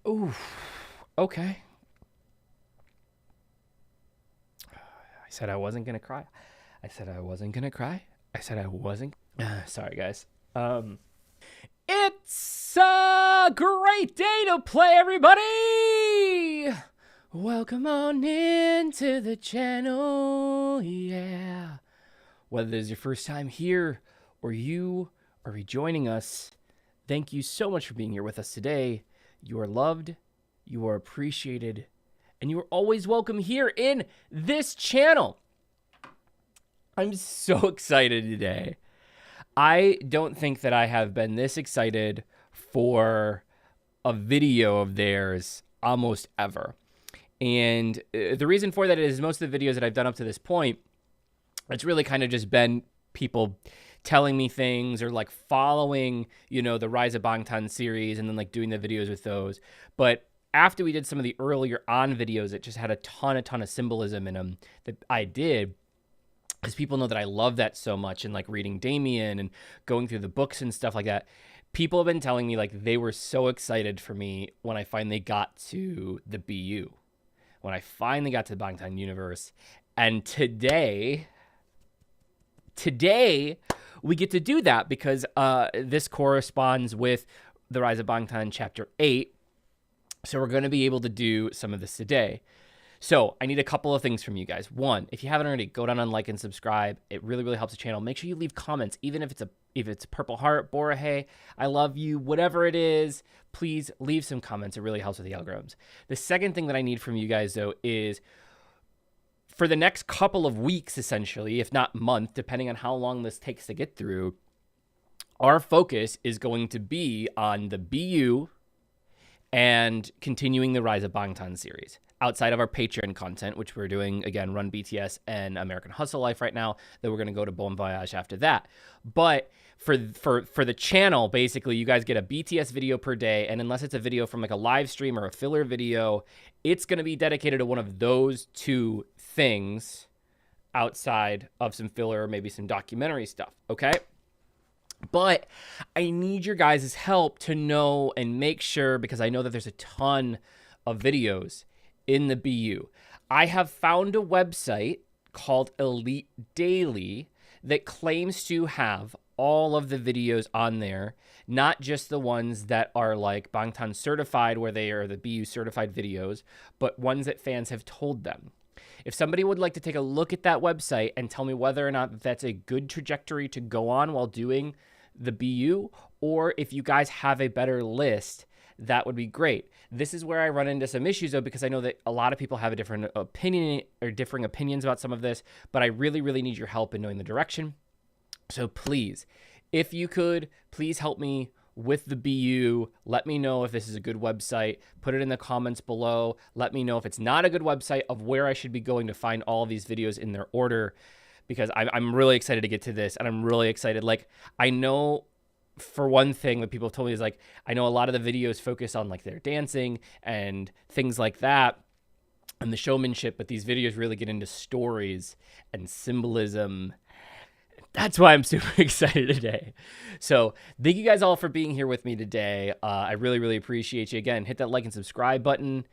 Ooh, okay. I said I wasn't gonna cry. I said I wasn't gonna cry. I said I wasn't. Sorry, guys. Um, it's a great day to play, everybody. Welcome on into the channel, yeah. Whether this is your first time here or you are rejoining us, thank you so much for being here with us today. You are loved, you are appreciated, and you are always welcome here in this channel. I'm so excited today. I don't think that I have been this excited for a video of theirs almost ever. And the reason for that is most of the videos that I've done up to this point, it's really kind of just been people telling me things or like following, the Rise of Bangtan series and then like doing the videos with those. But after we did some of the earlier on videos, it just had a ton of symbolism in them that I did. Because people know that I love that so much and like reading Damien and going through the books and stuff like that. People have been telling me like they were so excited for me when I finally got to the BU, when I finally got to the Bangtan universe. And today we get to do that because this corresponds with the Rise of Bangtan chapter 8. So we're going to be able to do some of this today. So I need a couple of things from you guys. One, if you haven't already, go down and like and subscribe. It really helps the channel. Make sure you leave comments, even if it's Purple Heart, Borahe, I love you, whatever it is. Please leave some comments. It really helps with the algorithms. The second thing that I need from you guys though is for the next couple of weeks, essentially, if not month, depending on how long this takes to get through, our focus is going to be on the BU and continuing the Rise of Bangtan series. Outside of our Patreon content, which we're doing, again, Run BTS and American Hustle Life right now, then we're going to go to Bon Voyage after that. But for the channel, basically, you guys get a BTS video per day, and unless it's a video from like a live stream or a filler video, it's going to be dedicated to one of those two things outside of some filler or maybe some documentary stuff, okay? But I need your guys' help to know and make sure, because I know that there's a ton of videos in the BU. I have found a website called Elite Daily that claims to have all of the videos on there, not just the ones that are like Bangtan certified, where they are the BU certified videos, but ones that fans have told them. If somebody would like to take a look at that website and tell me whether or not that's a good trajectory to go on while doing the BU, or if you guys have a better list, that would be great. This is where I run into some issues though, because I know that a lot of people have a different opinion or differing opinions about some of this, but I really need your help in knowing the direction. So please, if you could, please help me with the BU. Let me know if this is a good website. Put it in the comments below. Let me know if it's not a good website, of where I should be going to find all of these videos in their order, because I'm really excited to get to this, and I'm really excited. Like, I know for one thing that people have told me is like, I know a lot of the videos focus on like their dancing and things like that and the showmanship, but these videos really get into stories and symbolism. That's why I'm super excited today. So thank you guys all for being here with me today. I really appreciate you. Again, hit that like and subscribe button.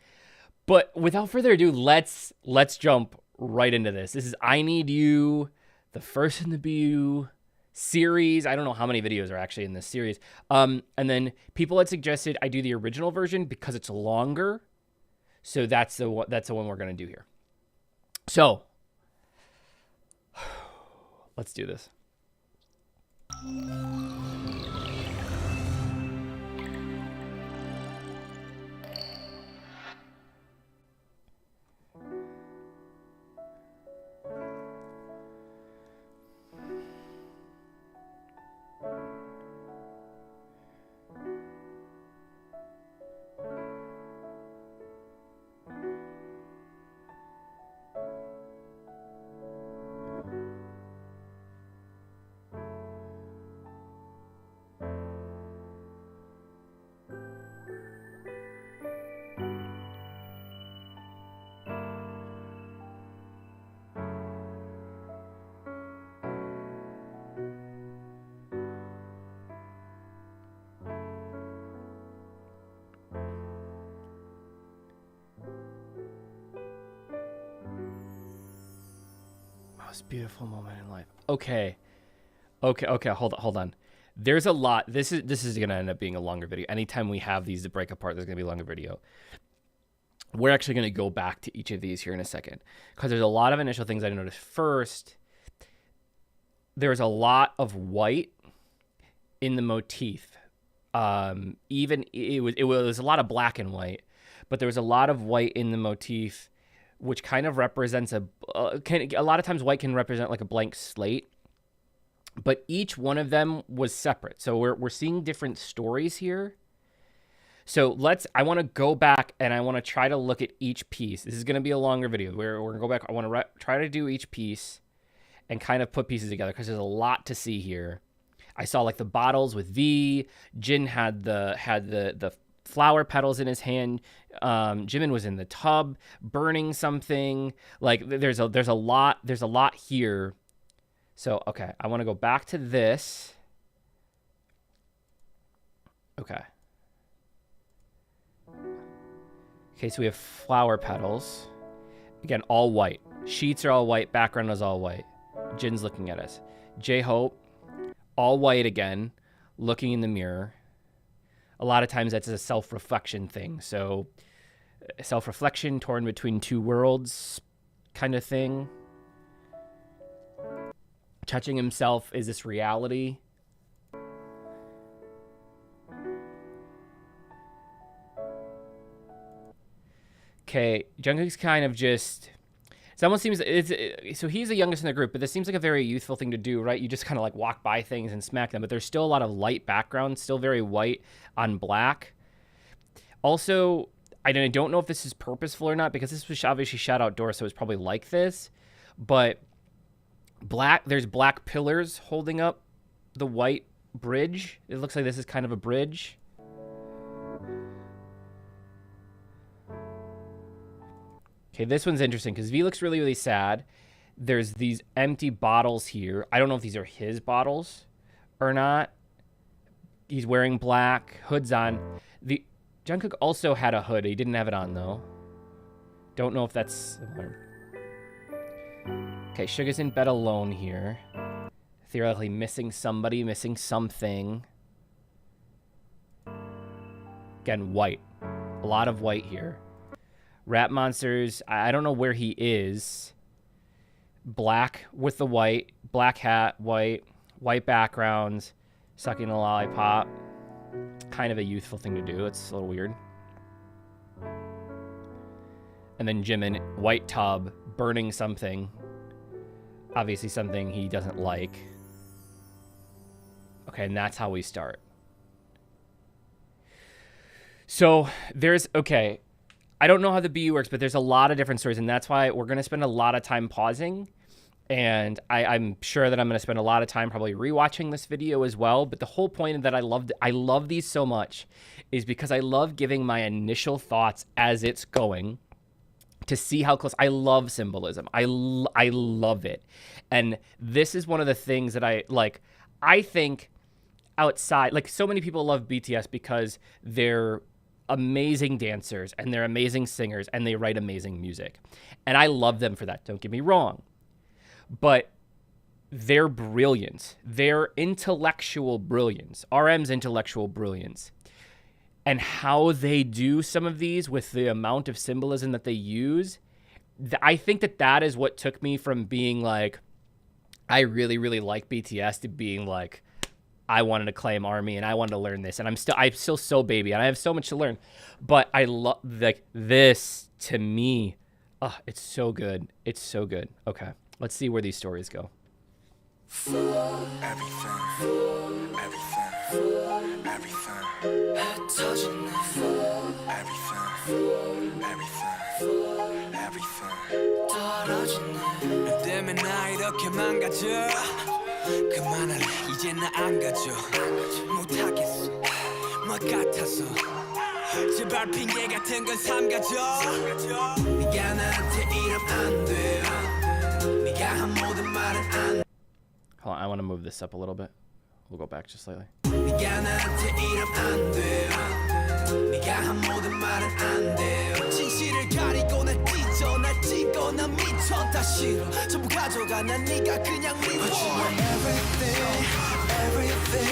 But without further ado, let's jump right into this. This is I Need You, the first in the BU series. I don't know how many videos are actually in this series. And then people had suggested I do the original version because it's longer. So that's the one we're going to do here. So let's do this. most beautiful moment in life. Okay. Hold on. There's a lot. This is gonna end up being a longer video. Anytime we have these to break apart, there's gonna be a longer video. We're actually gonna go back to each of these here in a second because there's a lot of initial things I noticed. First, there's a lot of white in the motif. Even it was a lot of black and white, but there was a lot of white in the motif, which kind of represents a lot of times white can represent like a blank slate. But each one of them was separate. So we're seeing different stories here. So I want to go back and I want to try to look at each piece. This is going to be a longer video. We're going to go back. I want to try to do each piece and kind of put pieces together because there's a lot to see here. I saw like the bottles with V. Jin had the flower petals in his hand. Jimin was in the tub burning something. Like there's a lot here. So, okay, I want to go back to this. Okay. Okay, so we have flower petals. Again, all white. Sheets are all white. Background is all white. Jin's looking at us. J-Hope, all white again, looking in the mirror. A lot of times that's a self-reflection thing. So, self-reflection, torn between two worlds kind of thing. Touching himself, is this reality? Okay, Jungkook's kind of just... It almost seems... so he's the youngest in the group, but this seems like a very youthful thing to do, right? You just kind of like walk by things and smack them, but there's still a lot of light background, still very white on black. Also, I don't know if this is purposeful or not, because this was obviously shot outdoors, so it's probably like this, but... There's black pillars holding up the white bridge. It looks like this is kind of a bridge. Okay, this one's interesting because V looks really, really sad. There's these empty bottles here. I don't know if these are his bottles or not. He's wearing black, hood's on. Jungkook also had a hood. He didn't have it on though. Don't know if that's similar. Okay, Suga's in bed alone here. Theoretically missing somebody, missing something. Again, white. A lot of white here. Rap Monsters, I don't know where he is. Black with the white. Black hat, white. White backgrounds. Sucking a lollipop. Kind of a youthful thing to do. It's a little weird. And then Jimin, white tub, burning something. Obviously something he doesn't like. Okay, and that's how we start. So okay, I don't know how the BU works, but there's a lot of different stories, and that's why we're going to spend a lot of time pausing, and I'm sure that I'm going to spend a lot of time probably rewatching this video as well, but the whole point that I love these so much is because I love giving my initial thoughts as it's going, to see how close. I love symbolism. I love it. And this is one of the things that I like. I think outside, like so many people love BTS because they're amazing dancers and they're amazing singers and they write amazing music. And I love them for that. Don't get me wrong. But their brilliance, their intellectual brilliance, RM's intellectual brilliance, and how they do some of these with the amount of symbolism that they use, I think that is what took me from being like, I really, really like BTS to being like, I wanted to claim ARMY and I wanted to learn this. And I'm still so baby and I have so much to learn. But I love like this to me. Oh, it's so good. It's so good. Okay, let's see where these stories go. 때문에 나 이렇게 망가져 그만할래 이제 나 안 가져 못하겠어 뭐 같아서 제발 핑계 같은 건 삼가져 네가 나한테 이러면 안 돼 네가 한 모든 말은 안 Hold on, I want to move this up a little bit. We'll go back just slightly. 네가 나한테 이러면 안 돼 네가 한 모든 말은 안 돼 진실을 가리고 날 찢어 날 찍어 난 미쳐 다시 싫어 전부 가져가 난 네가 그냥 미워 everything everything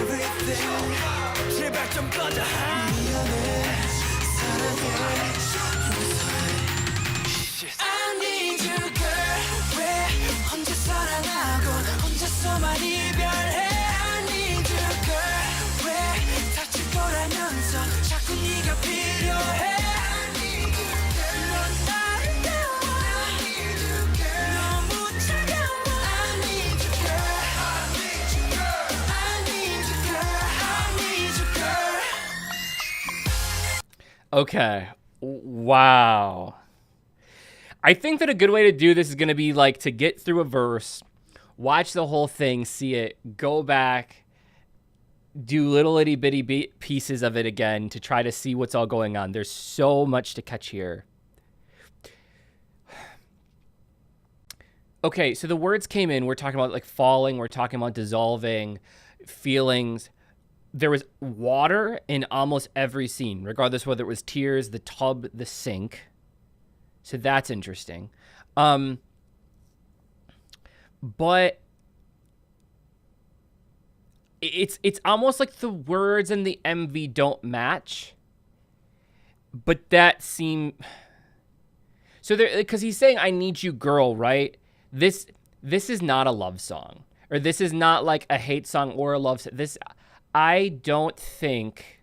everything 제발 좀 꺼져 미안해 사랑해 I need you girl 왜 혼자 사랑하고 혼자서만 이별해 I need you girl 왜 다칠 거라면서 자꾸 네가 필요해 I need you girl 넌 아름다워 I need you girl 너무 차가워 I need you girl I need you girl I need you girl I need you girl Okay. Wow. I think that a good way to do this is going to be like to get through a verse, watch the whole thing, see it, go back, do little itty bitty pieces of it again to try to see what's all going on. There's so much to catch here. Okay, so the words came in. We're talking about like falling. We're talking about dissolving, feelings. There was water in almost every scene, regardless whether it was tears, the tub, the sink. So that's interesting. But it's almost like the words in the MV don't match. But that seem so there because he's saying I need you girl, right? This is not a love song. Or this is not like a hate song or a love song. This I don't think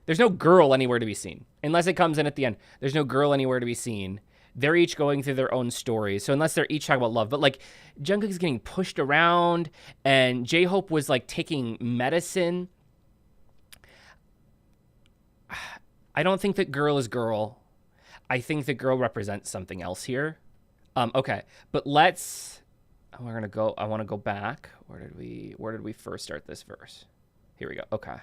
there's no girl anywhere to be seen. Unless it comes in at the end. There's no girl anywhere to be seen. They're each going through their own stories. So unless they're each talking about love. But like Jungkook's getting pushed around. And J-Hope was like taking medicine. I don't think that girl is girl. I think that girl represents something else here. Okay. But let's... We're going to go... I want to go back. Where did we first start this verse? Here we go. Okay.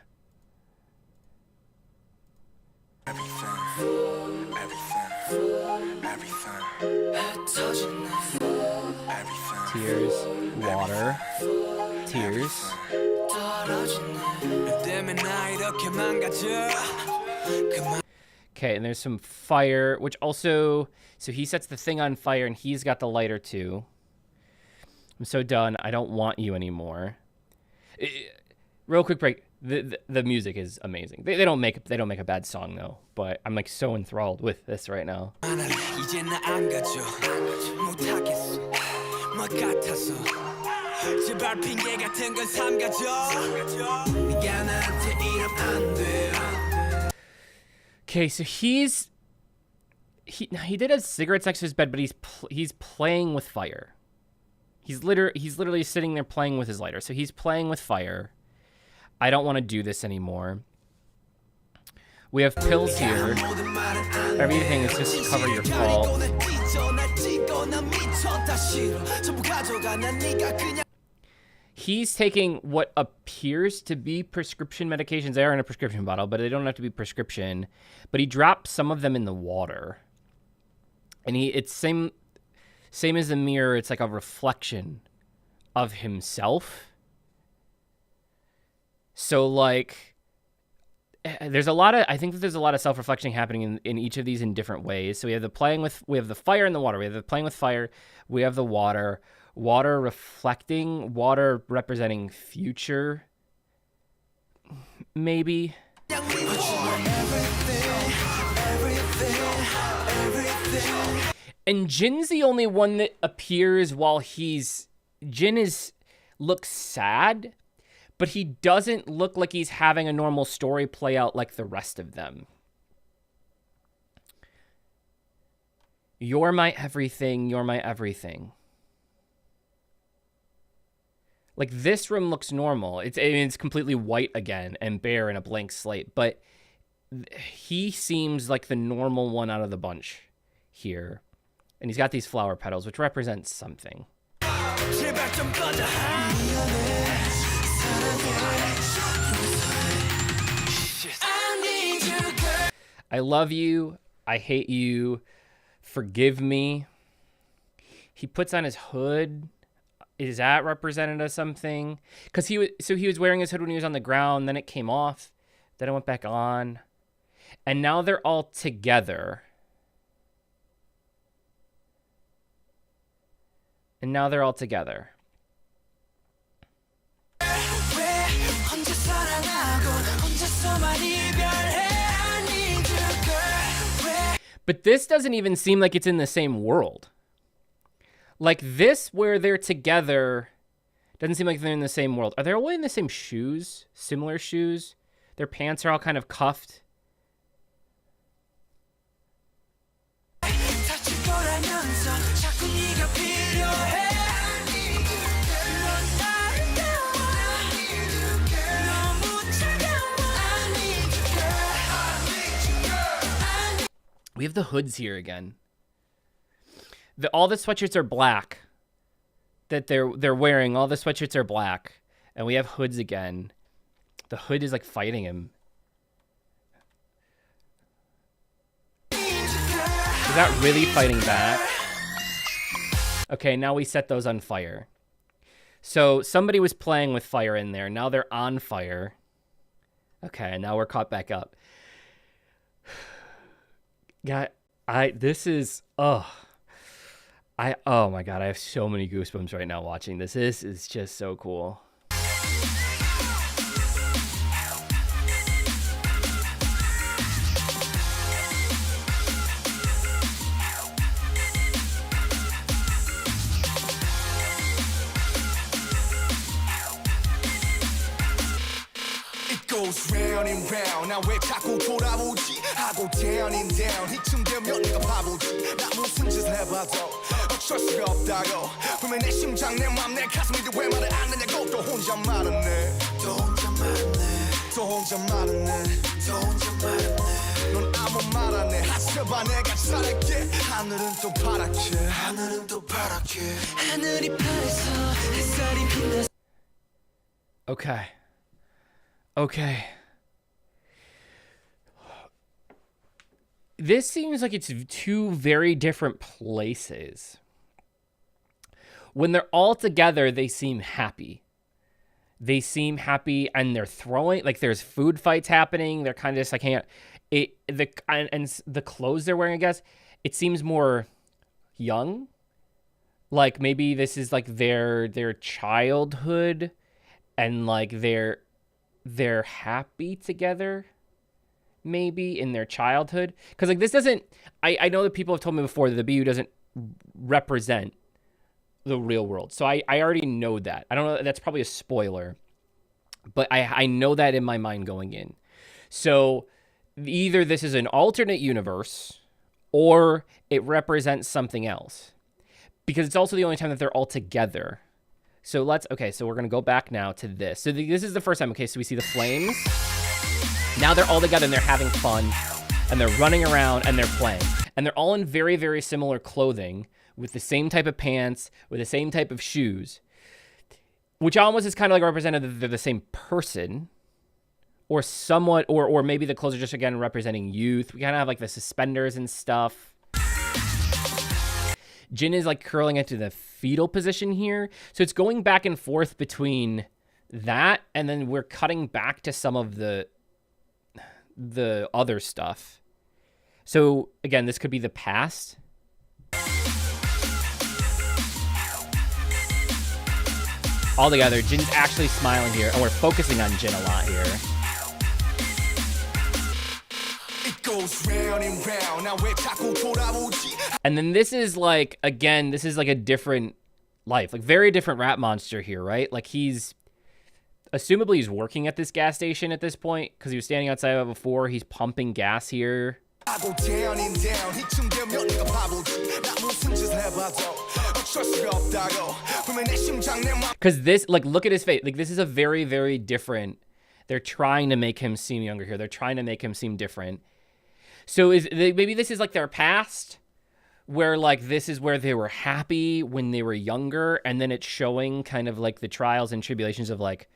Tears, water, tears. Okay, and there's some fire, which also, so he sets the thing on fire and he's got the lighter too. I'm so done. I don't want you anymore. Real quick break. The music is amazing. They don't make a bad song though, but I'm like so enthralled with this right now. Okay, so he did have cigarettes next to his bed, but he's playing with fire. He's literally sitting there playing with his lighter. So he's playing with fire. I don't want to do this anymore. We have pills here. Everything is just cover your fault. He's taking what appears to be prescription medications. They are in a prescription bottle, but they don't have to be prescription. But he dropped some of them in the water. And it's same as the mirror. It's like a reflection of himself. So like, there's a lot of, I think that there's a lot of self-reflection happening in each of these in different ways. So we have we have the fire and the water. We have the playing with fire. We have the water reflecting, water representing future, maybe. And Jin's the only one that appears while Jin looks sad, but he doesn't look like he's having a normal story play out like the rest of them. You're my everything, you're my everything. Like, this room looks normal. It's completely white again and bare and a blank slate, but he seems like the normal one out of the bunch here. And he's got these flower petals, which represents something. I love you. I hate you. Forgive me. He puts on his hood. Is that represented as something? Because he was wearing his hood when he was on the ground. Then it came off. Then it went back on. And now they're all together. And now they're all together. But this doesn't even seem like it's in the same world. Like this, where they're together, doesn't seem like they're in the same world. Are they all wearing the same shoes? Similar shoes? Their pants are all kind of cuffed. We have the hoods here again. All the sweatshirts are black that they're wearing. All the sweatshirts are black. And we have hoods again. The hood is like fighting him. Is that really fighting back? Okay, now we set those on fire. So somebody was playing with fire in there. Now they're on fire. Okay, now we're caught back up. Yeah, oh my God, I have so many goosebumps right now watching this. This is just so cool. Goes round and round. 나 왜 자꾸 돌아보지? 하고 down and down. 이쯤 되면 내가 바보지. 나 무슨 짓을 해봐도 어쩔 수가 없다고. 분명 내 심장, 내 맘, 내 가슴인데 왜 말을 안 하냐고. 또 혼자 말았네. 또 혼자 말았네. 또 혼자 말았네. 또 혼자 말았네. 넌 아무 말 안 해. 하셔봐 내가 잘할게. 하늘은 또 파랗게. 하늘은 또 파랗게. 하늘이 파래서 햇살이 빛나. Okay. This seems like it's two very different places. When they're all together, they seem happy. They seem happy, and they're throwing, like there's food fights happening. They're kind of just like hanging out. And the clothes they're wearing, I guess, it seems more young. Like maybe this is like their childhood, and like they're happy together, maybe in their childhood. Because like this doesn't, I know that people have told me before that the BU doesn't represent the real world. So I already know that. I don't know, that's probably a spoiler, but I know that in my mind going in. So either this is an alternate universe or it represents something else. Because it's also the only time that they're all together. So so we're going to go back now to this. So this is the first time. Okay, so we see the flames. Now they're all together and they're having fun. And they're running around and they're playing. And they're all in very, very similar clothing with the same type of pants, with the same type of shoes. Which almost is kind of like represented that they're the same person. Or somewhat, or maybe the clothes are just, again, representing youth. We kind of have like the suspenders and stuff. Jin is like curling into the fetal position here. So it's going back and forth between that, and then we're cutting back to some of the other stuff. So again, this could be the past. All together, Jin's actually smiling here, and we're focusing on Jin a lot here. Goes round and round. 나 왜 자꾸 돌아보지? And then this is like, again, this is like a different life, like very different rap monster here, right? Like he's, assumably he's working at this gas station at this point because he was standing outside of it before. He's pumping gas here. I go down and down. 이쯤 되면 내가 바보지. 나 무슨 짓을 해봐도 어쩔 수가 없다고. 분명 내 심장, 내 맘. Because this, like, look at his face. Like this is a very, very different. They're trying to make him seem younger here. They're trying to make him seem different. So maybe this is like their past, where like this is where they were happy when they were younger, and then it's showing kind of like the trials and tribulations of like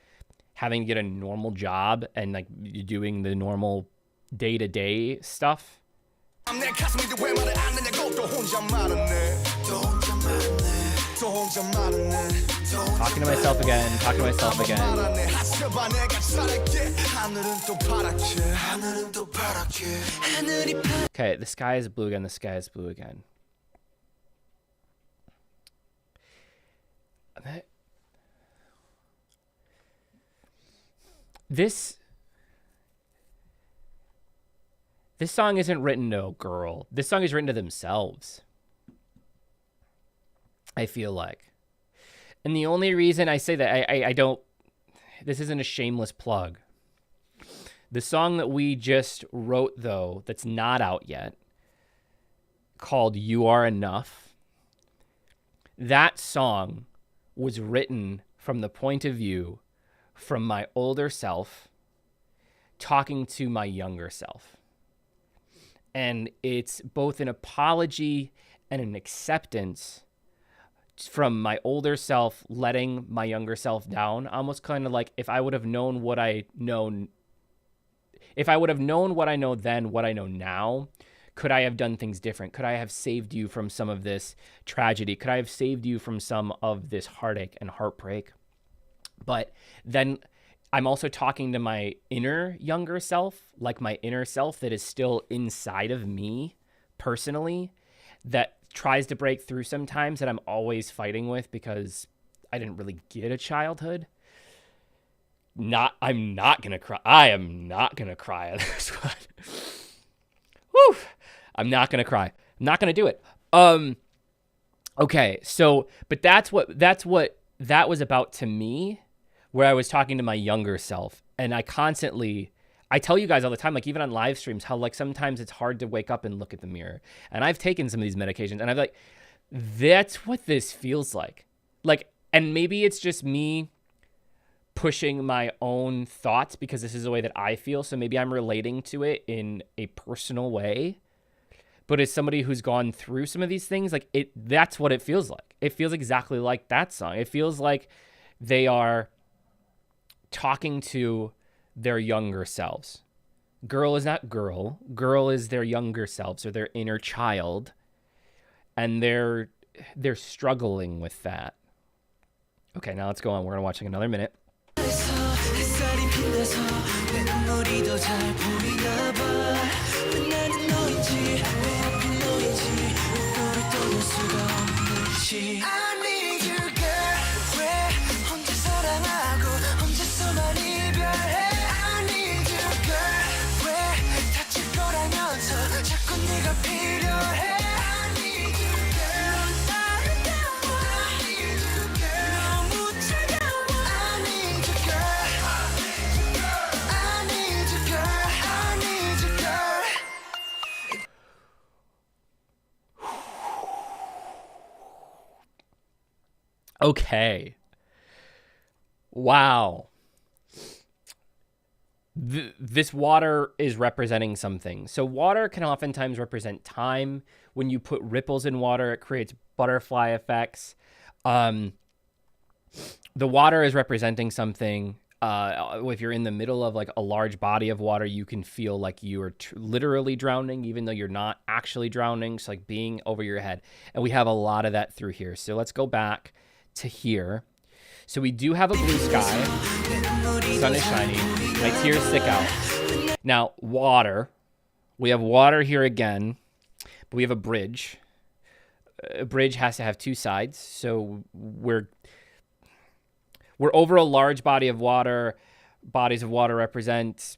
having to get a normal job and like doing the normal day-to-day stuff. Talking to myself again. Okay, the sky is blue again. this song isn't written to a girl. This song is written to themselves, I feel like. And the only reason I say that, I don't, this isn't a shameless plug. The song that we just wrote, though, that's not out yet, called You Are Enough, that song was written from the point of view from my older self talking to my younger self. And it's both an apology and an acceptance from my older self letting my younger self down, almost kind of like if I would have known what I know, if I would have known what I know then, what I know now, could I have done things different? Could I have saved you from some of this tragedy? Could I have saved you from some of this heartache and heartbreak? But then I'm also talking to my inner younger self, like my inner self that is still inside of me personally, that tries to break through sometimes, that I'm always fighting with because I didn't really get a childhood. I'm not gonna cry. I am not gonna cry at this one. Whew. I'm not gonna cry. I'm not gonna do it. Okay, so but that's what that was about to me, where I was talking to my younger self. And I tell you guys all the time, like even on live streams, how like sometimes it's hard to wake up and look at the mirror. And I've taken some of these medications and I'm like, that's what this feels like. Like, and maybe it's just me pushing my own thoughts because this is the way that I feel. So maybe I'm relating to it in a personal way. But as somebody who's gone through some of these things, like that's what it feels like. It feels exactly like that song. It feels like they are talking to their younger selves. Girl is not girl. Girl is their younger selves or their inner child. And they're struggling with that. Okay, now let's go on. We're going to watch like another minute. Okay. Wow. This water is representing something. So water can oftentimes represent time. When you put ripples in water, it creates butterfly effects. The water is representing something. If you're in the middle of like a large body of water, you can feel like you are literally drowning, even though you're not actually drowning. So like being over your head. And we have a lot of that through here. So let's go back to here. So we do have a blue sky. The sun is shining. My tears stick out. Now, water. We have water here again, but we have a bridge. A bridge has to have two sides. So we're over a large body of water. Bodies of water represent,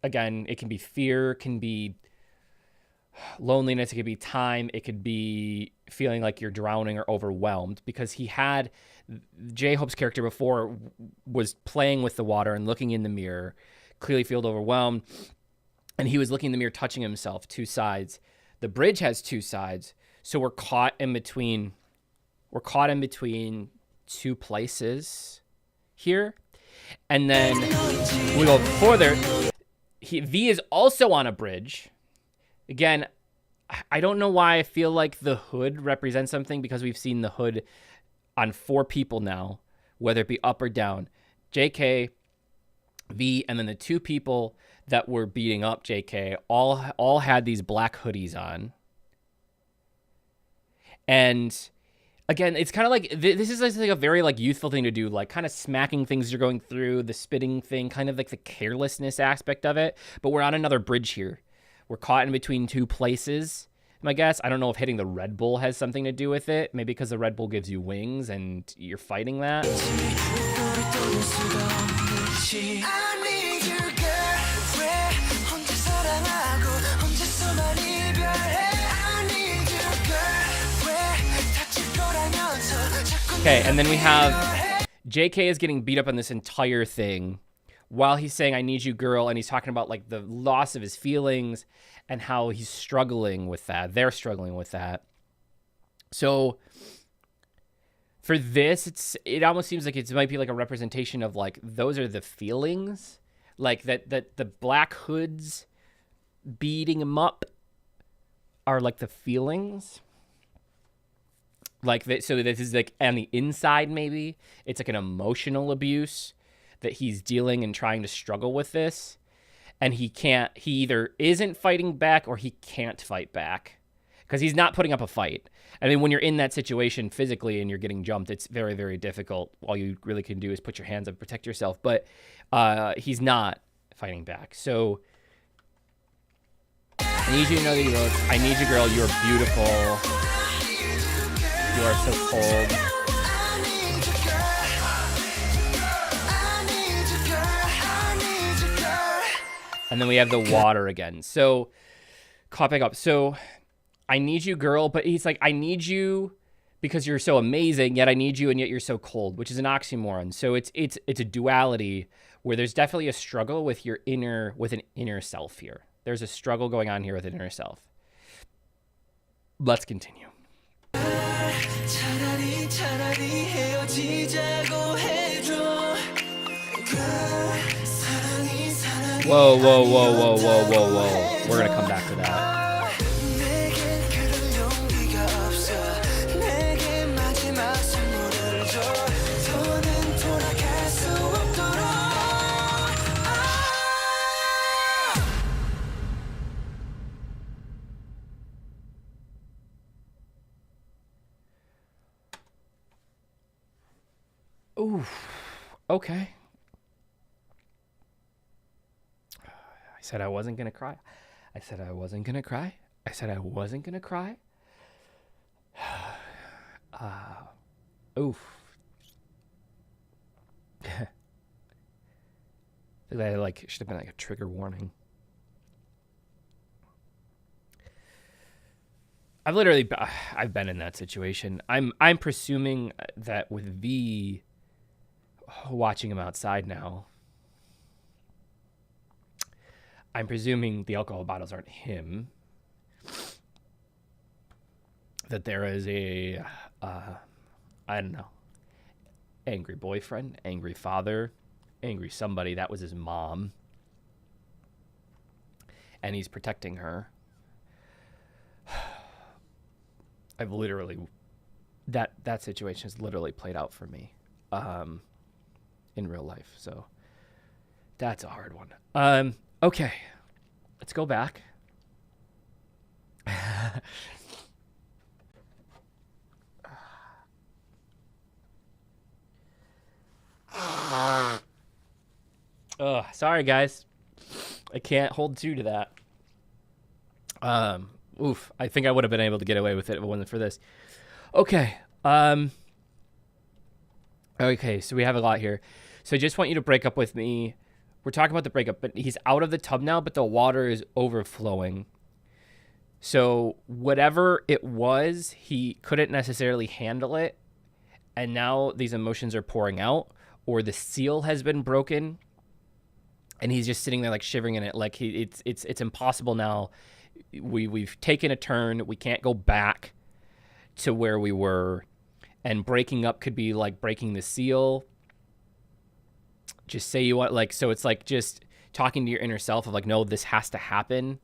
again, it can be fear, it can be loneliness, it could be time, it could be feeling like you're drowning or overwhelmed, because J-Hope's character before was playing with the water and looking in the mirror, clearly felt overwhelmed, and he was looking in the mirror, touching himself, two sides. The bridge has two sides, so we're caught in between two places here. And then we go further. V is also on a bridge. Again, I don't know why I feel like the hood represents something, because we've seen the hood on 4 people now, whether it be up or down. JK, V, and then the 2 people that were beating up JK all had these black hoodies on. And again, it's kind of like, this is like a very like youthful thing to do, like kind of smacking things you're going through, the spitting thing, kind of like the carelessness aspect of it. But we're on another bridge here. We're caught in between 2 places. my guess. I don't know if hitting the Red Bull has something to do with it. Maybe because the Red Bull gives you wings and you're fighting that. Okay, and then we have JK is getting beat up on this entire thing while he's saying, I need you, girl. And he's talking about like the loss of his feelings and how he's struggling with that. They're struggling with that. So for this, it almost seems like it might be like a representation of like, those are the feelings, like that the black hoods beating him up are like the feelings. Like that, so this is like on the inside, maybe it's like an emotional abuse that he's dealing and trying to struggle with this. And he either isn't fighting back or he can't fight back because he's not putting up a fight. I mean, when you're in that situation physically and you're getting jumped, it's very, very difficult. All you really can do is put your hands up, protect yourself. But he's not fighting back. So I need you to know that you wrote, I need you, girl. You're beautiful. You are so cold. And then we have the water again. So, caught back up. So, I need you, girl. But he's like, I need you because you're so amazing, yet I need you, and yet you're so cold, which is an oxymoron. So it's a duality where there's definitely a struggle with an inner self here. There's a struggle going on here with an inner self. Let's continue. Whoa, whoa, whoa, whoa, whoa, whoa, whoa. We're gonna come back to that. Ooh, okay. I said I wasn't going to cry. I said I wasn't going to cry. I said I wasn't going to cry. Oof. That like should have been like a trigger warning. I've been in that situation. I'm presuming that with V watching him outside now, I'm presuming the alcohol bottles aren't him. That there is a, I don't know, angry boyfriend, angry father, angry somebody. That was his mom. And he's protecting her. I've literally, that situation has literally played out for me in real life. So that's a hard one. Okay, let's go back. Sorry guys, I can't hold true to that. Oof, I think I would have been able to get away with it if it wasn't for this. Okay. Okay, so we have a lot here. So I just want you to break up with me. We're talking about the breakup, but he's out of the tub now, but the water is overflowing. So whatever it was, he couldn't necessarily handle it. And now these emotions are pouring out, or the seal has been broken. And he's just sitting there like shivering in it. Like it's impossible now. We've taken a turn. We can't go back to where we were. And breaking up could be like breaking the seal. Just say you want, like, so it's like just talking to your inner self of like, no, this has to happen.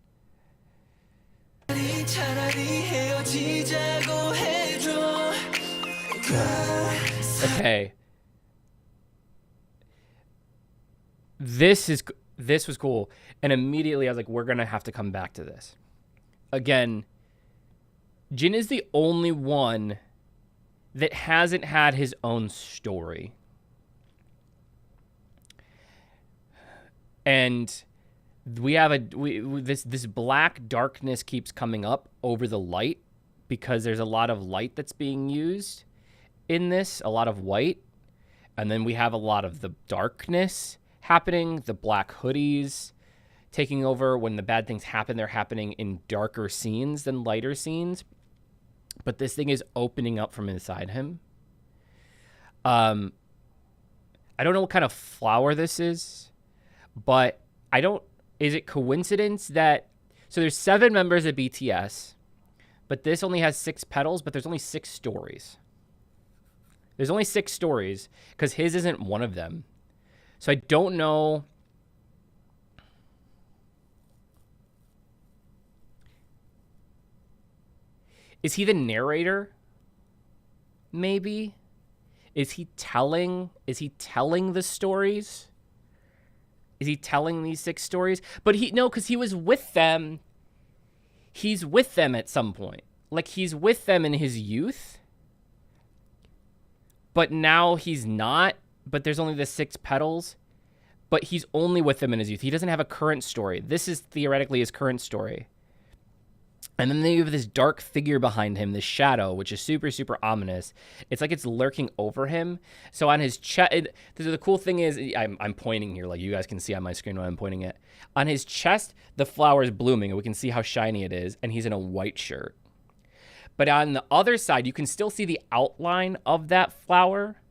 Okay. This was cool. And immediately I was like, we're going to have to come back to this. Again, Jin is the only one that hasn't had his own story. And we have this black darkness keeps coming up over the light because there's a lot of light that's being used in this, a lot of white. And then we have a lot of the darkness happening, the black hoodies taking over. When the bad things happen, they're happening in darker scenes than lighter scenes. But this thing is opening up from inside him. I don't know what kind of flower this is, but is it coincidence that, so there's 7 members of BTS, but this only has 6 petals, but there's only 6 stories. There's only 6 stories because his isn't one of them. So I don't know. Is he the narrator? Maybe. Is he telling the stories? Is he telling these 6 stories? But because he was with them. He's with them at some point. Like, he's with them in his youth. But now he's not. But there's only the 6 petals. But he's only with them in his youth. He doesn't have a current story. This is theoretically his current story. And then they have this dark figure behind him, this shadow, which is super, super ominous. It's like it's lurking over him. So on his chest, the cool thing is, I'm pointing here, like you guys can see on my screen when I'm pointing it. On his chest, the flower is blooming, and we can see how shiny it is, and he's in a white shirt. But on the other side, you can still see the outline of that flower,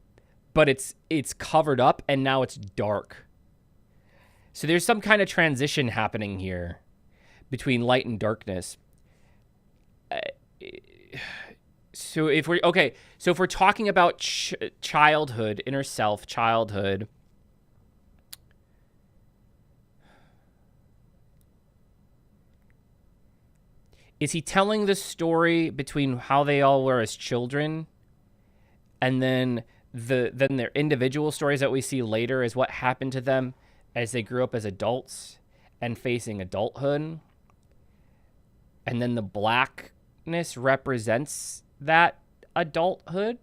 but it's covered up, and now it's dark. So there's some kind of transition happening here between light and darkness. So if we're talking about childhood, inner self, childhood, is he telling the story between how they all were as children, and then their individual stories that we see later is what happened to them as they grew up as adults and facing adulthood, and then the blackness represents that adulthood,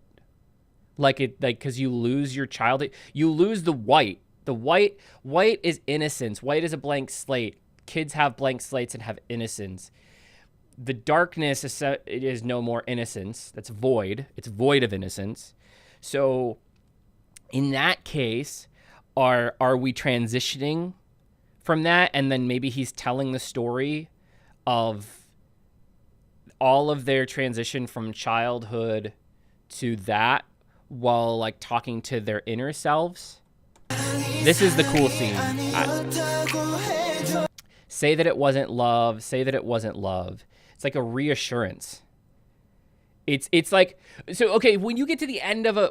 because you lose your childhood, you lose the white. The white is innocence. White is a blank slate. Kids have blank slates and have innocence. The darkness is no more innocence. That's void. It's void of innocence. So in that case, are we transitioning from that? And then maybe he's telling the story of all of their transition from childhood to that while like talking to their inner selves. This is the cool scene. Say that it wasn't love. Say that it wasn't love. It's like a reassurance. It's like, so okay, when you get to the end of a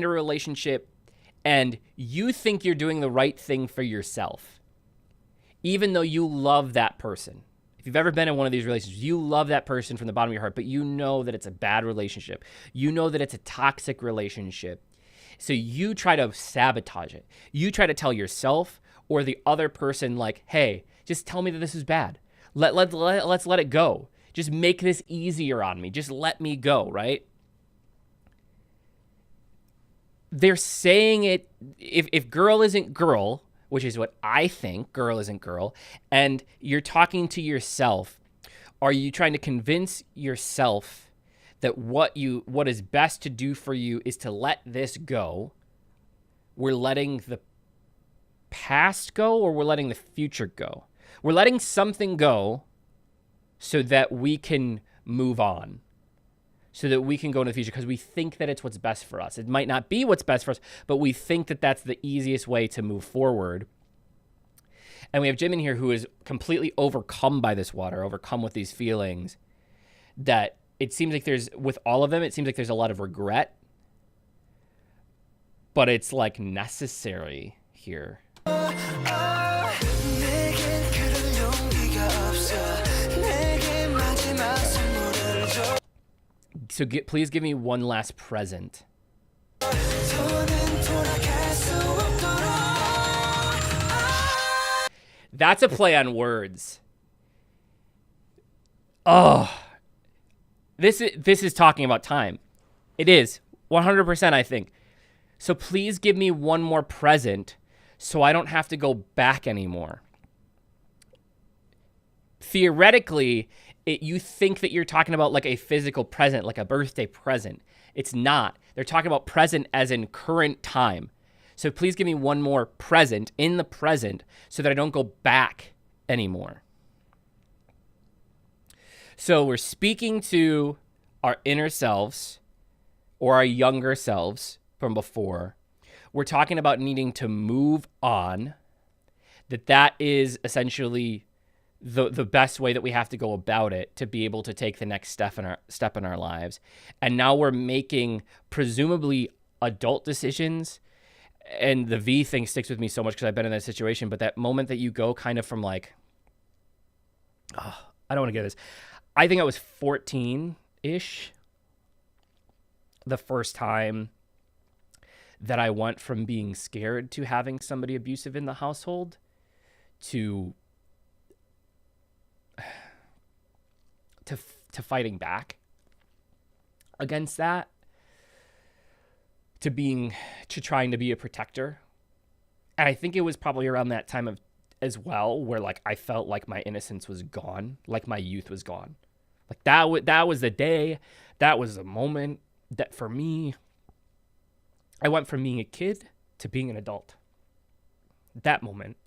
relationship and you think you're doing the right thing for yourself, even though you love that person. If you've ever been in one of these relationships, you love that person from the bottom of your heart, but you know that it's a bad relationship. You know that it's a toxic relationship. So you try to sabotage it. You try to tell yourself or the other person, like, hey, just tell me that this is bad. Let's let it go. Just make this easier on me. Just let me go, right? They're saying it, if girl isn't girl, which is what I think, girl isn't girl, and you're talking to yourself, are you trying to convince yourself that what is best to do for you is to let this go? We're letting the past go, or we're letting the future go? We're letting something go so that we can move on, so that we can go into the future because we think that it's what's best for us. It might not be what's best for us, but we think that that's the easiest way to move forward. And we have Jimin here who is completely overcome by this water, overcome with these feelings, that it seems like with all of them, it seems like there's a lot of regret, but it's like necessary here. So please give me one last present. That's a play on words. Oh, this is talking about time. It is 100%, I think. So please give me one more present so I don't have to go back anymore. theoretically, you think that you're talking about like a physical present, like a birthday present. It's not. They're talking about present as in current time. So please give me one more present in the present so that I don't go back anymore. So we're speaking to our inner selves or our younger selves from before. We're talking about needing to move on, that is essentially the best way that we have to go about it to be able to take the next step in our lives. And now we're making presumably adult decisions. And the V thing sticks with me so much because I've been in that situation. But that moment that you go kind of from like, oh, I don't want to get this. I think I was 14-ish the first time that I went from being scared to having somebody abusive in the household to fighting back against that, to trying to be a protector. And I think it was probably around that time as well where like I felt like my innocence was gone, like my youth was gone. Like that was the day, that was the moment that for me, I went from being a kid to being an adult. That moment.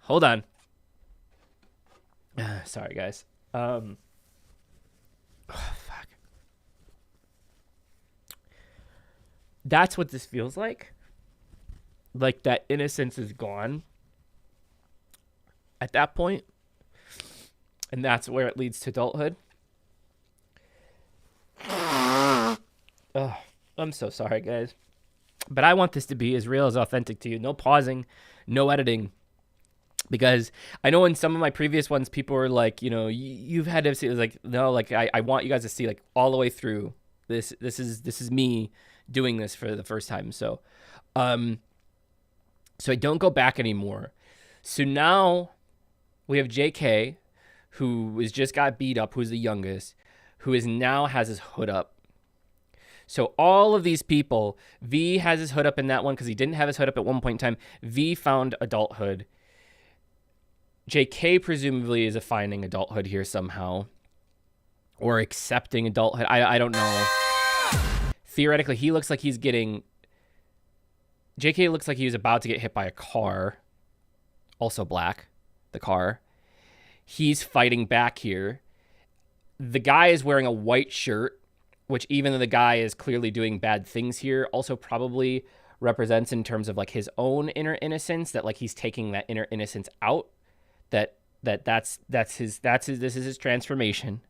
Hold on. Sorry, guys. Oh, fuck. That's what this feels like. Like that innocence is gone at that point. And that's where it leads to adulthood. Oh, I'm so sorry, guys. But I want this to be as real as authentic to you. No pausing, no editing. Because I know in some of my previous ones, people were like, you know, you've had to see. It was like, no, like I want you guys to see like all the way through. This is me doing this for the first time. So I don't go back anymore. So now we have JK, who is just got beat up, who's the youngest, who is now has his hood up. So all of these people, V has his hood up in that one because he didn't have his hood up at one point in time. V found adulthood. JK presumably is finding adulthood here somehow, or accepting adulthood. I don't know. Theoretically, he looks like he's getting... JK looks like he was about to get hit by a car. Also black, the car. He's fighting back here. The guy is wearing a white shirt, which even though the guy is clearly doing bad things here, also probably represents in terms of like his own inner innocence, that like he's taking that inner innocence out, this is his transformation.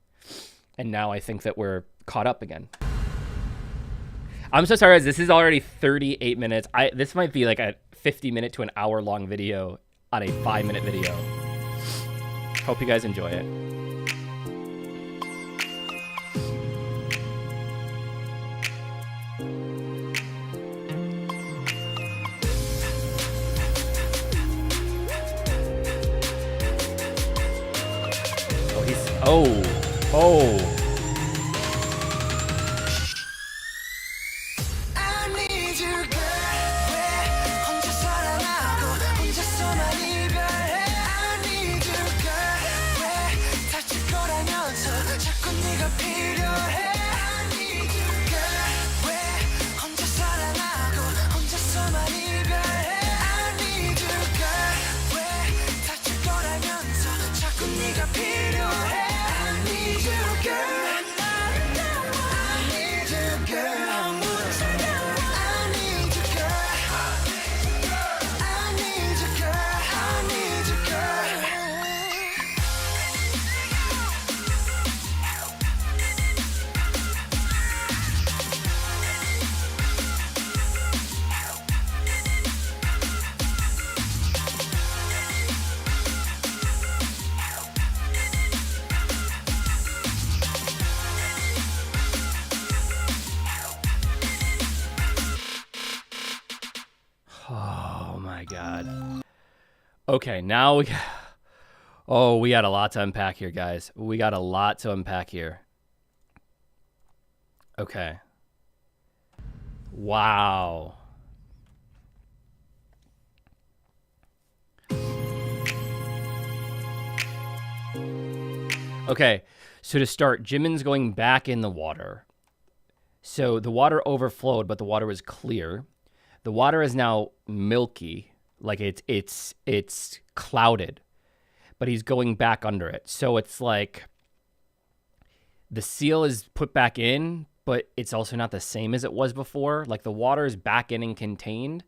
And now I think that we're caught up again. I'm so sorry, guys. This is already 38 minutes. This might be like a 50-minute to an hour-long video on a 5-minute video. Hope you guys enjoy it. Oh. Oh my God. Okay, now we got a lot to unpack here, guys. We got a lot to unpack here. Okay. Wow. Okay, so to start, Jimin's going back in the water. So the water overflowed, but the water was clear. The water is now milky, like it's clouded, but he's going back under it. So it's like the seal is put back in, but it's also not the same as it was before. Like the water is back in and contained,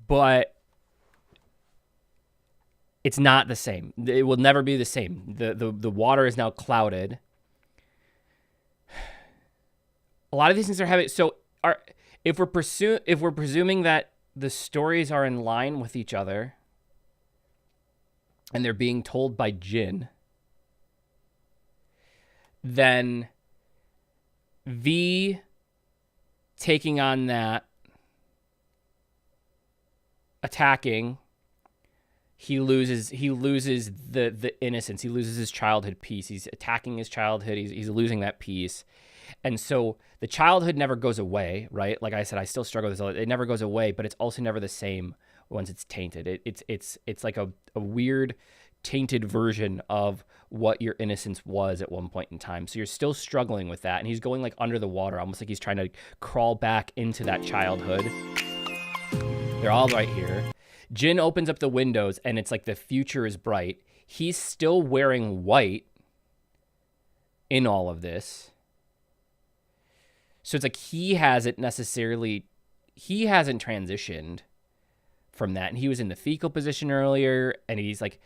but it's not the same. It will never be the same. The water is now clouded. A lot of these things are having, so if we're presuming that the stories are in line with each other and they're being told by Jin, then V taking on that, attacking, he loses the innocence. He loses his childhood piece. He's attacking his childhood. He's losing that piece. And so the childhood never goes away, right? Like I said, I still struggle with this. It never goes away, but it's also never the same once it's tainted. It's like a weird tainted version of what your innocence was at one point in time. So you're still struggling with that. And he's going like under the water, almost like he's trying to crawl back into that childhood. They're all right here. Jin opens up the windows and it's like the future is bright. He's still wearing white in all of this. So it's like he hasn't transitioned from that. And he was in the fecal position earlier, and he's like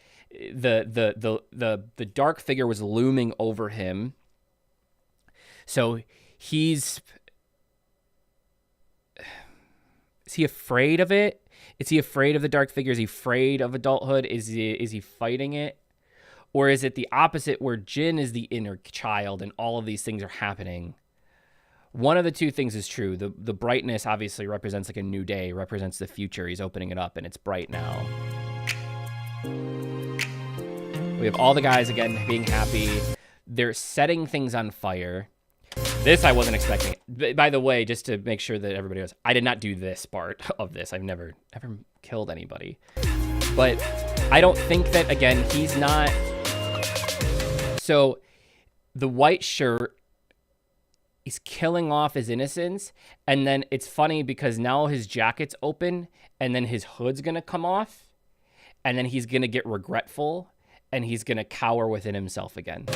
the dark figure was looming over him. So is he afraid of it? Is he afraid of the dark figure? Is he afraid of adulthood? Is he fighting it? Or is it the opposite, where Jin is the inner child and all of these things are happening? One of the two things is true. The brightness obviously represents like a new day, represents the future. He's opening it up and it's bright now. We have all the guys again being happy. They're setting things on fire. This I wasn't expecting. By the way, just to make sure that everybody knows, I did not do this part of this. I've never killed anybody. But I don't think that, again, he's not. So the white shirt, he's killing off his innocence. And then it's funny because now his jacket's open and then his hood's going to come off. And then he's going to get regretful and he's going to cower within himself again.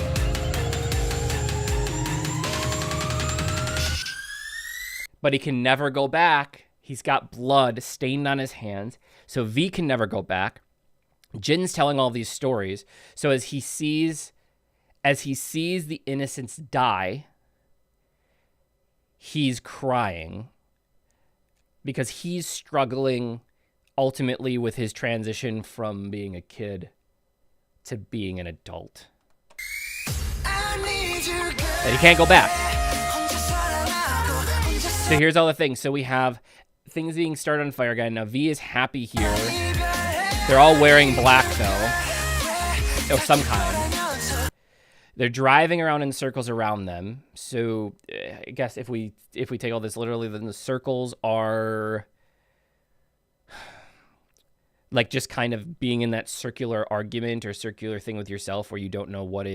But he can never go back. He's got blood stained on his hands. So V can never go back. Jin's telling all these stories. So as he sees the innocents die, he's crying because he's struggling ultimately with his transition from being a kid to being an adult. And he can't go back. So here's all the things. So we have things being started on fire again. Now V is happy here. They're all wearing black though, of some kind. They're driving around in circles around them. So I guess if we take all this literally, then the circles are like just kind of being in that circular argument or circular thing with yourself where you don't know what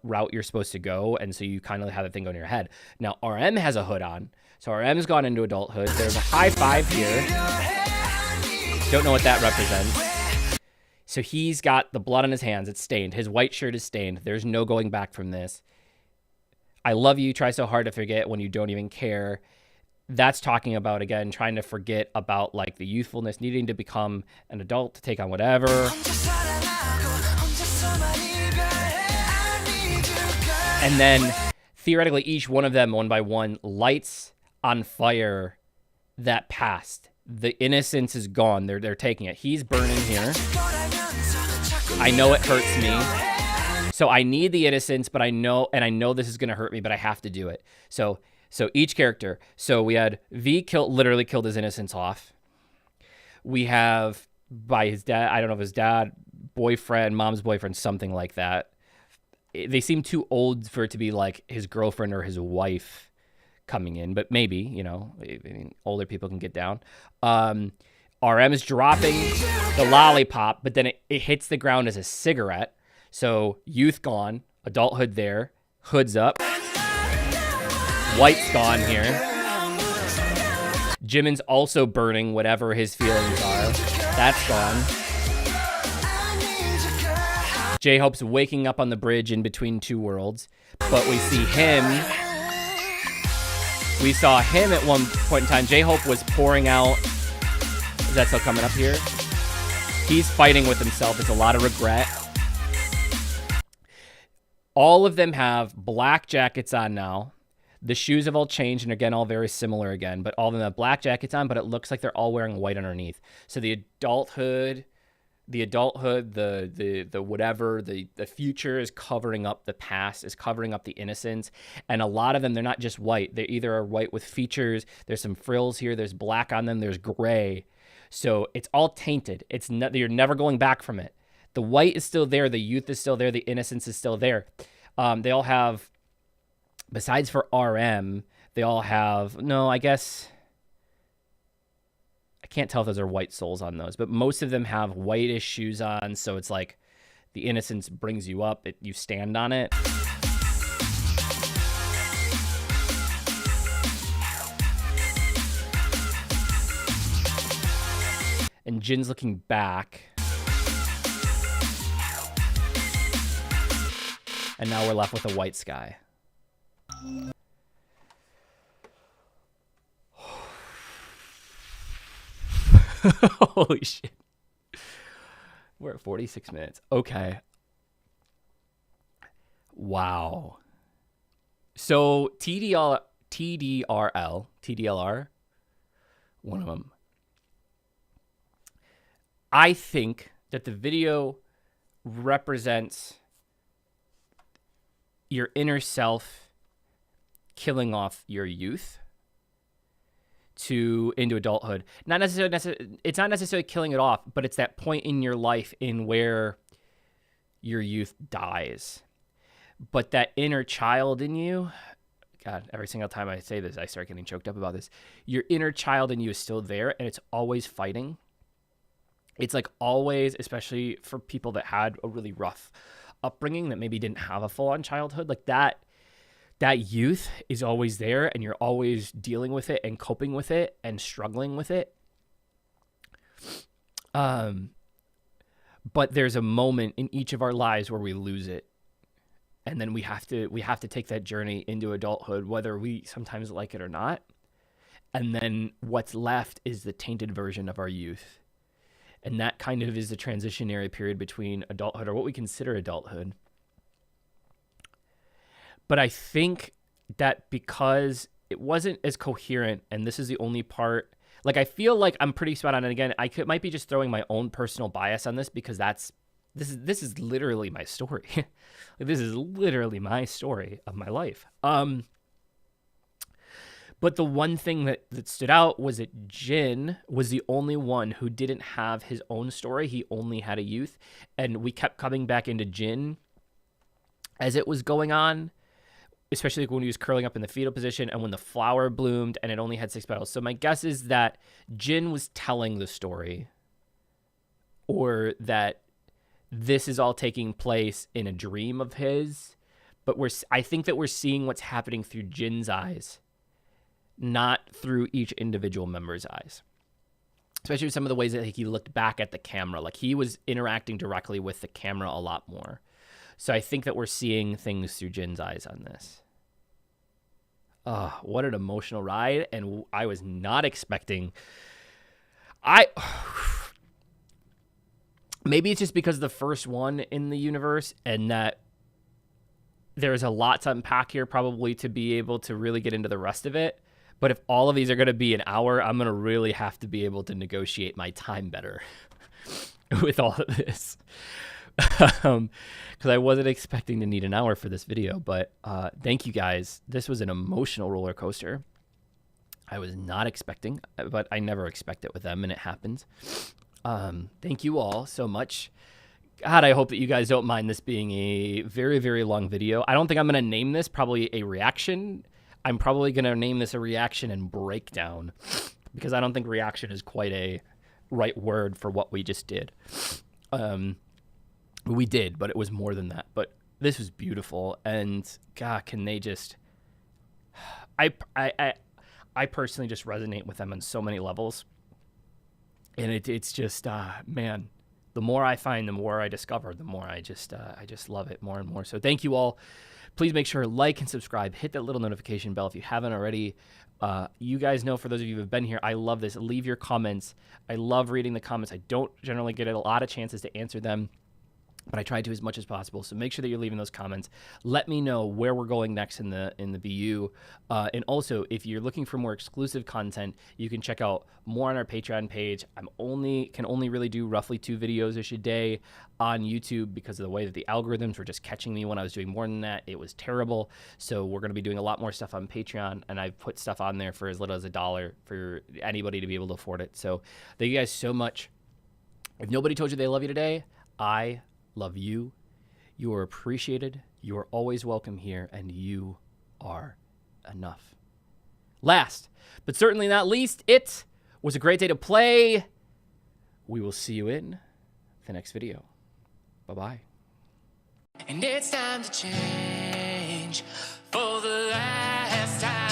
route you're supposed to go, and so you kind of have that thing going in your head. Now RM has a hood on, so RM's gone into adulthood. There's a high five here. Don't know what that represents. So he's got the blood on his hands. It's stained. His white shirt is stained. There's no going back from this. I love you. Try so hard to forget when you don't even care. That's talking about, again, trying to forget about like the youthfulness, needing to become an adult to take on whatever. And then theoretically, each one of them, one by one, lights on fire that past. The innocence is gone. They're taking it. He's burning here. I know it hurts me. So I need the innocence, but I know this is going to hurt me, but I have to do it. So each character. So we had V literally killed his innocence off. We have by his dad, I don't know if his dad, boyfriend, mom's boyfriend, something like that. They seem too old for it to be like his girlfriend or his wife coming in, but maybe, I mean, older people can get down. RM is dropping the lollipop, but then it hits the ground as a cigarette. So youth gone, adulthood there, hood's up, white's gone here. Jimin's also burning whatever his feelings are. That's gone. J-Hope's waking up on the bridge in between two worlds, but we see him. We saw him at one point in time. J-Hope was pouring out. Is that still coming up here? He's fighting with himself. It's a lot of regret. All of them have black jackets on now. The shoes have all changed, and again, all very similar again, but all of them have black jackets on, but it looks like they're all wearing white underneath. So the adulthood, the whatever, the future is covering up the past, is covering up the innocence. And a lot of them, they're not just white. They either are white with features, there's some frills here, there's black on them, there's gray. So it's all tainted. You're never going back from it. The white is still there, the youth is still there, the innocence is still there. They all have, besides for RM, they all have, no, I guess, I can't tell if those are white soles on those, but most of them have whitish shoes on, so it's like the innocence brings you up, you stand on it. And Jin's looking back. And now we're left with a white sky. Holy shit. We're at 46 minutes. Okay. Wow. So TDLR, one of them. I think that the video represents your inner self killing off your youth into adulthood. Not necessarily, it's not necessarily killing it off, but it's that point in your life in where your youth dies. But that inner child in you, God, every single time I say this, I start getting choked up about this. Your inner child in you is still there, and it's always fighting. It's like always, especially for people that had a really rough upbringing that maybe didn't have a full-on childhood, like that youth is always there, and you're always dealing with it and coping with it and struggling with it. But there's a moment in each of our lives where we lose it. And then we have to take that journey into adulthood, whether we sometimes like it or not. And then what's left is the tainted version of our youth. And that kind of is the transitionary period between adulthood, or what we consider adulthood. But I think that because it wasn't as coherent, and this is the only part, like I feel like I'm pretty spot on. And again, might be just throwing my own personal bias on this, because this is literally my story. This is literally my story of my life. But the one thing that stood out was that Jin was the only one who didn't have his own story. He only had a youth. And we kept coming back into Jin as it was going on, especially when he was curling up in the fetal position and when the flower bloomed and it only had 6 petals. So my guess is that Jin was telling the story, or that this is all taking place in a dream of his. But I think that we're seeing what's happening through Jin's eyes, not through each individual member's eyes. Especially with some of the ways that he looked back at the camera. Like he was interacting directly with the camera a lot more. So I think that we're seeing things through Jin's eyes on this. What an emotional ride. And I was not expecting... Maybe it's just because the first one in the universe, and that there's a lot to unpack here probably to be able to really get into the rest of it. But if all of these are going to be an hour, I'm going to really have to be able to negotiate my time better with all of this. Because I wasn't expecting to need an hour for this video. But thank you guys. This was an emotional roller coaster. I was not expecting, but I never expect it with them, and it happens. Thank you all so much. God, I hope that you guys don't mind this being a very, very long video. I don't think I'm going to name this probably a reaction. I'm probably going to name this a reaction and breakdown, because I don't think reaction is quite a right word for what we just did. We did, but it was more than that. But this was beautiful, and God, can they just? I personally just resonate with them on so many levels, and it's just man. The more I find, the more I discover, the more I just love it more and more. So thank you all. Please make sure to like and subscribe. Hit that little notification bell if you haven't already. You guys know, for those of you who have been here, I love this. Leave your comments. I love reading the comments. I don't generally get a lot of chances to answer them, but I try to as much as possible. So make sure that you're leaving those comments. Let me know where we're going next in the BU. And also, if you're looking for more exclusive content, you can check out more on our Patreon page. Can only really do roughly 2 videos-ish a day on YouTube because of the way that the algorithms were just catching me when I was doing more than that. It was terrible. So we're going to be doing a lot more stuff on Patreon, and I've put stuff on there for as little as $1 for anybody to be able to afford it. So thank you guys so much. If nobody told you they love you today, I love you. You are appreciated. You are always welcome here, and you are enough. Last, but certainly not least, it was a great day to play. We will see you in the next video. Bye-bye. And it's time to change for the last time.